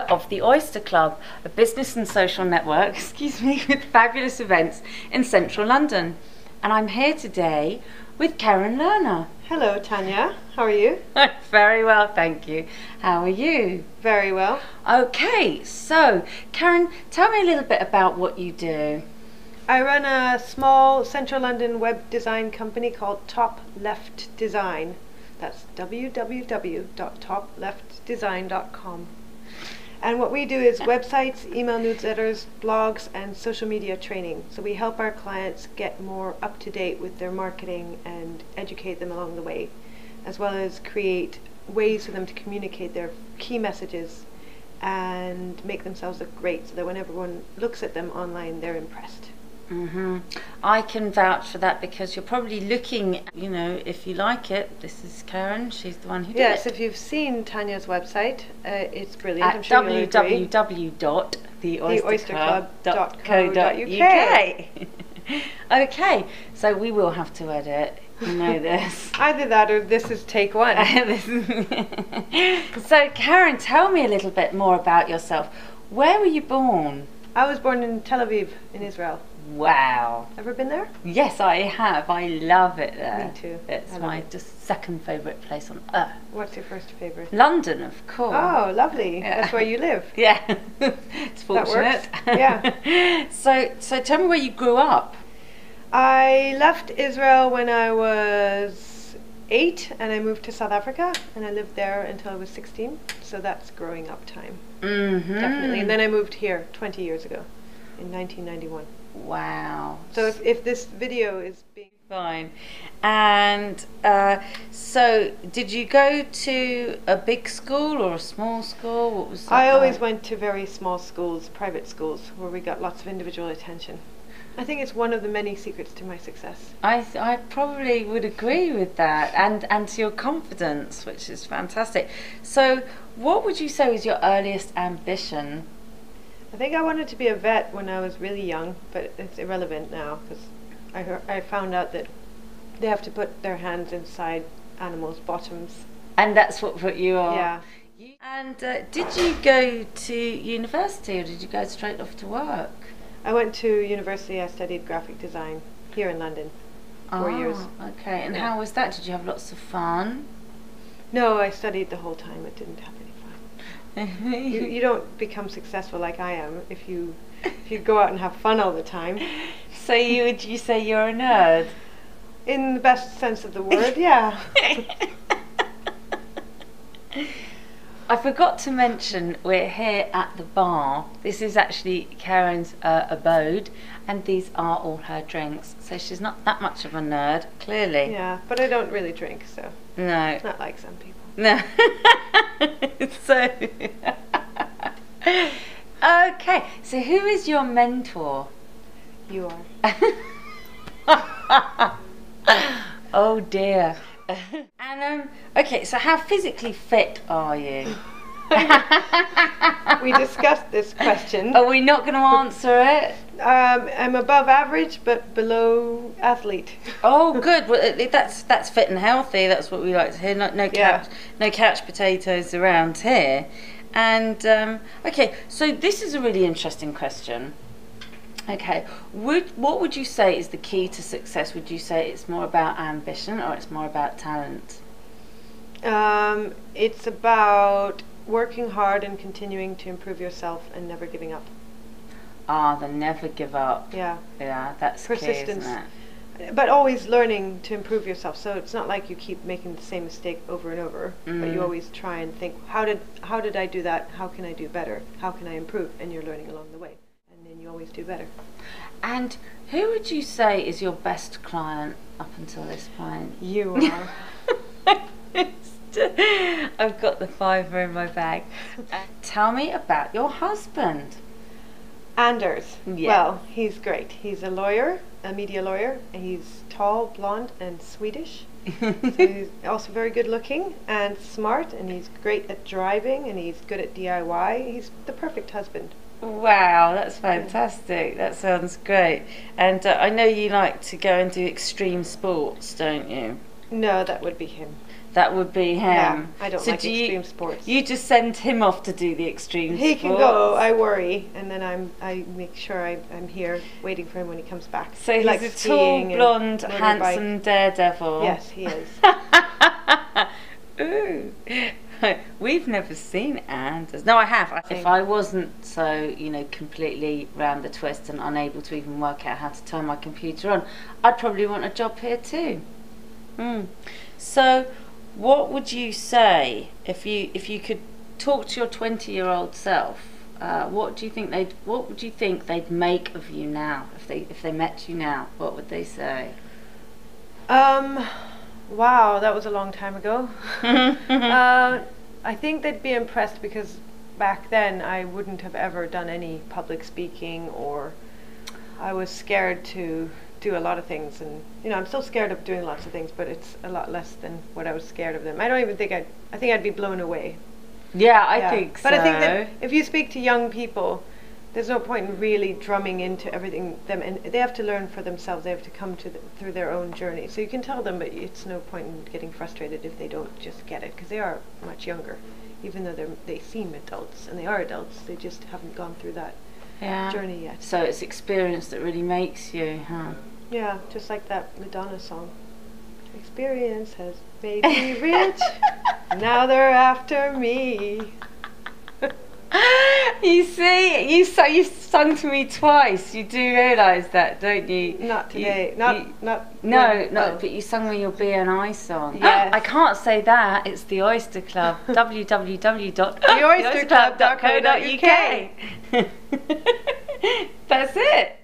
of the Oyster Club, a business and social network, with fabulous events in central London. And I'm here today with Keren Lerner. Hello, Tanya. How are you? Very well, thank you. How are you? Very well. Okay, so Keren, tell me a little bit about what you do. I run a small central London web design company called Top Left Design. That's www.topleftdesign.com. And what we do is websites, email newsletters, blogs, and social media training. So we help our clients get more up to date with their marketing and educate them along the way, as well as create ways for them to communicate their key messages and make themselves look great so that when everyone looks at them online, they're impressed. I can vouch for that because you're probably looking, if you like it, this is Keren, she's the one who did it. Yes, if you've seen Tanya's website, it's brilliant. At www.theoysterclub.co.uk. Okay, so we will have to edit, you know this. Either that or this is take one. So Keren, tell me a little bit more about yourself. Where were you born? I was born in Tel Aviv in Israel. Wow. Ever been there? Yes, I have. I love it there. Me too. It's my just second favourite place on earth. What's your first favourite? London, of course. Oh, lovely. Yeah. That's where you live. Yeah. It's fortunate. That works. Yeah. So tell me where you grew up. I left Israel when I was 8 and I moved to South Africa and I lived there until I was 16. So that's growing up time. Definitely. And then I moved here 20 years ago in 1991. Wow. So if this video is being fine. And so did you go to a big school or a small school? What was that I always like? went to very small schools, private schools, where we got lots of individual attention. I think it's one of the many secrets to my success. I probably would agree with that, and to your confidence, which is fantastic. So what would you say was your earliest ambition? I think I wanted to be a vet when I was really young, but it's irrelevant now because I found out that they have to put their hands inside animals' bottoms. And that's what you are. Yeah. And did you go to university or did you go straight off to work? I went to university. I studied graphic design here in London. 4 years. Okay. And Yeah. how was that? Did you have lots of fun? No, I studied the whole time. It didn't have any fun. You don't become successful like I am if you go out and have fun all the time. So would you say you're a nerd? In the best sense of the word, yeah. I forgot to mention we're here at the bar. This is actually Keren's abode, and these are all her drinks. So she's not that much of a nerd, clearly. Yeah, but I don't really drink, so no, not like some people. No. So okay. So who is your mentor? You are. Oh dear. And okay, so how physically fit are you? We discussed this question. Are we not going to answer it? I'm above average, but below athlete. Oh, good. Well, that's fit and healthy. That's what we like to hear. No couch potatoes around here. And okay, so this is a really interesting question. Okay, what would you say is the key to success? Would you say it's more about ambition or it's more about talent? It's about working hard and continuing to improve yourself and never giving up. The never give up. Yeah. Yeah, that's persistence. key, isn't it? But always learning to improve yourself. So it's not like you keep making the same mistake over and over, but you always try and think, how did I do that? How can I do better? How can I improve? And you're learning along the way. And then you always do better. And who would you say is your best client up until this point? You are. I've got the fiver in my bag. Tell me about your husband. Anders. Yeah. Well, he's great. He's a lawyer, a media lawyer, and he's tall, blonde, and Swedish. So he's also very good looking and smart, and he's great at driving, and he's good at DIY. He's the perfect husband. Wow, that's fantastic. That sounds great. And I know you like to go and do extreme sports, don't you? No, that would be him. That would be him. Yeah, I don't So like extreme sports. You just send him off to do the extreme sports? He can go, I worry, and then I make sure I'm here waiting for him when he comes back. So he he's likes a tall, blonde, motorbike. handsome daredevil. Yes, he is. Ooh. We've never seen Anders. No, I have. If I wasn't so, completely round the twist and unable to even work out how to turn my computer on, I'd probably want a job here too. So, what would you say if you could talk to your 20-year-old self? What would you think they'd make of you now if they met you now? What would they say? Wow, that was a long time ago. I think they'd be impressed because back then I wouldn't have ever done any public speaking, or I was scared to do a lot of things, and I'm still scared of doing lots of things, but it's a lot less than what I was scared of them. I don't even think I think I'd be blown away. Yeah, I think so. But I think that if you speak to young people, there's no point in really drumming into everything them, and they have to learn for themselves. They have to come through their own journey. So you can tell them, but it's no point in getting frustrated if they don't just get it, because they are much younger, even though they seem adults, and they are adults. They just haven't gone through that journey yet. So it's experience that really makes you, huh? Yeah, just like that Madonna song. Experience has made me rich. Now they're after me. You see, you've sung to me twice. You do realise that, don't you? Not today. But you sung me your BNI song. Yes. I can't say that. It's the Oyster Club. www.theoysterclub.co.uk. That's it.